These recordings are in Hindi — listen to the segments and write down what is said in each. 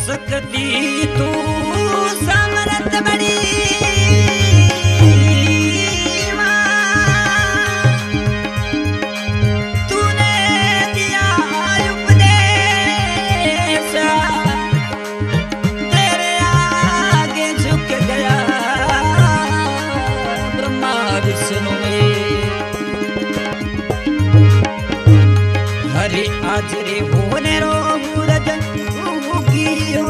सकती तू समरथ बड़ी आज रे होने रो मूरत उगियो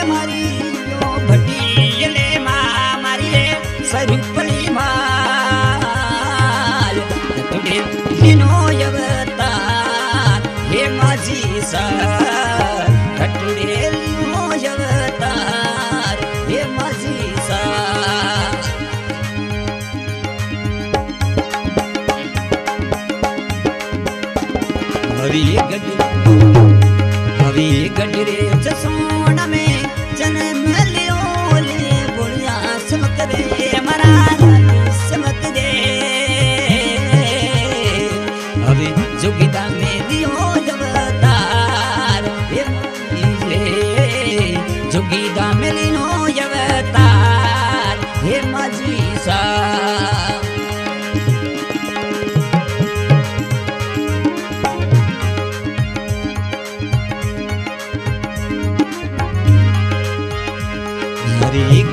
मारी यो भटियले मारी रे स्वरूपली माल तुडे हिनो यवता हे माझी सा तुडे हिनो यवता हे माझी सा हवी गडरे जसोण में जन्म लियो ले बोलिया समक रे मरा समक दे हवी जोगिता में लियो अवतार हे जोगिता में लियो अवतार हे माझी सा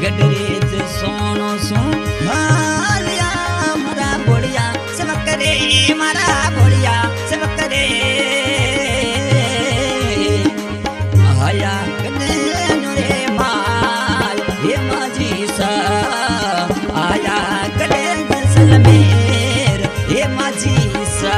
गडरेज सोनो सो हालिया मरा बोलिया समक रे मरा बोलिया समक रे आया कने रे माल हे माझी सा आया कने सलमेर हे माझी सा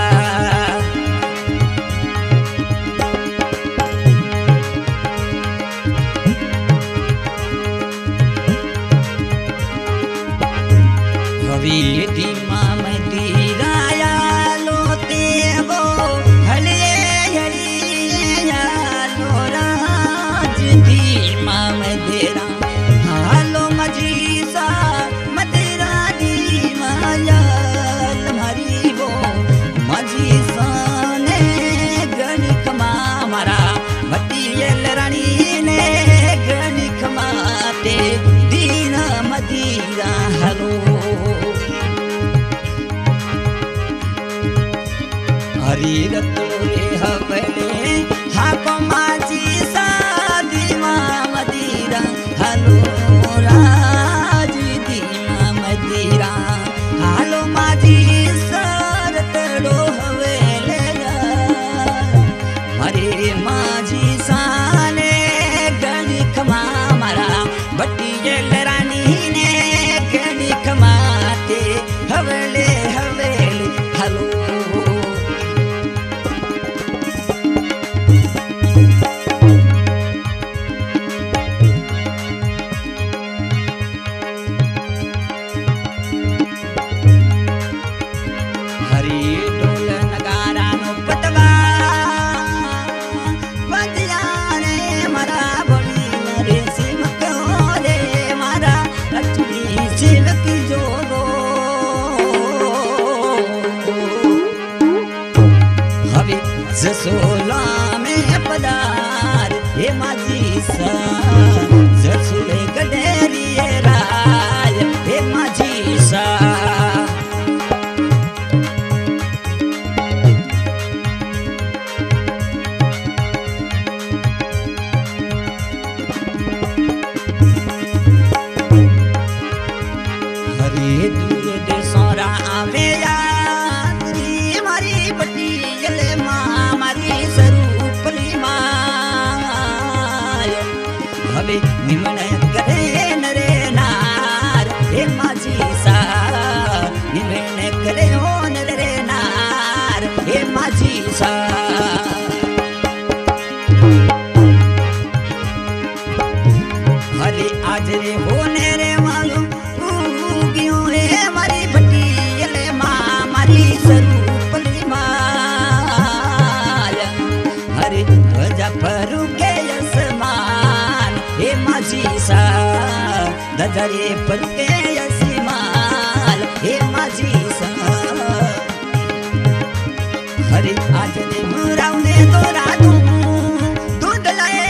दी माम दीराया लोते वो हले हलिया लोराज दी माम देरा हालो मजीसा मदेरा दी माया तुम्हारी वो मजीसा ने गणिक मारा मतियल रानी ने गणिक माते दीना मदीरा हलो हरी रतोरे हवले हाको माझी सादी मदीरा हलो राजी दी मदीरा हालो माझी सरतड़ो हवेले हरे माझी साने गणिक मारा बटियल रानी ने गणिक माते हवेले हवेले हलो जसोला में पदार हे माझी सा जसुले गडेरी राय हे माझी सा हरे दूर देशों आवे याद मारी बटी गले मारी स्वरूपली माय हवे निमण करे नरे नार हे माझी सा निमण करे हो नरे नार हे माझी सा हरे आज रे होने रे मालूम उगियो रे मारी बटी गले मारी स्वरूपली माय हरे ध्वजा फरू के आसमान हे माझी सा दजरे पर के आसमान हे माझी सा हरे आज ने मुरावने तो रातू दूध लाए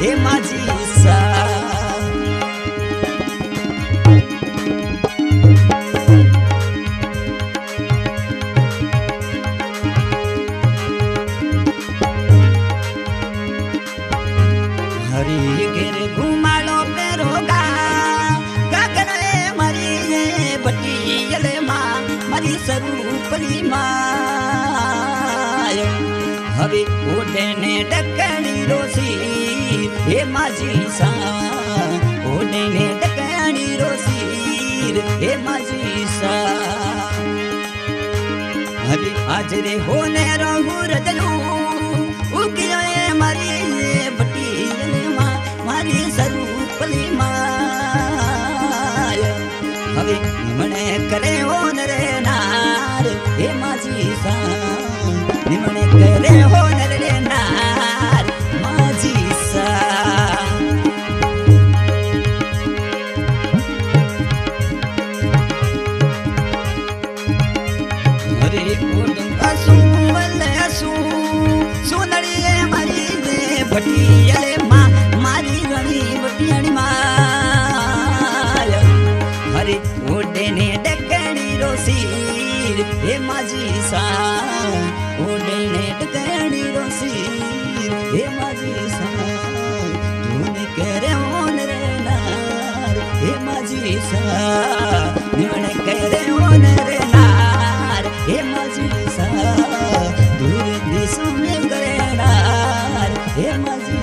हे माझी सा हरी घेर घुमाड़ो पेरोगा गगने मरी बटियल माँ मरी स्वरूपली माय हवे ओडेने डकणी रोसी हे माझी सा ओडेने डकणी रोसी हे माझी सा हरी आज रे होने रहू रजलू उकियो मरी बटियल मारी स्वरूपली माय हवे निमणे करे होन रे नार हे माझी सा निमणे करे होन रे नार माझी सा हरे कोडं असू वले असू सुनड़ी मारी दे बटियले माँ मारी गणी बटियाणी माय हरे ओडेने डकणी रोसीर हे माझी सा ओडेने डकणी रोसीर हे माझी सा तूने करे होन रे नार हे माझी सा निमणे करे होन रे नार हे माझी सा दूर दिसू में करे नार हे माझी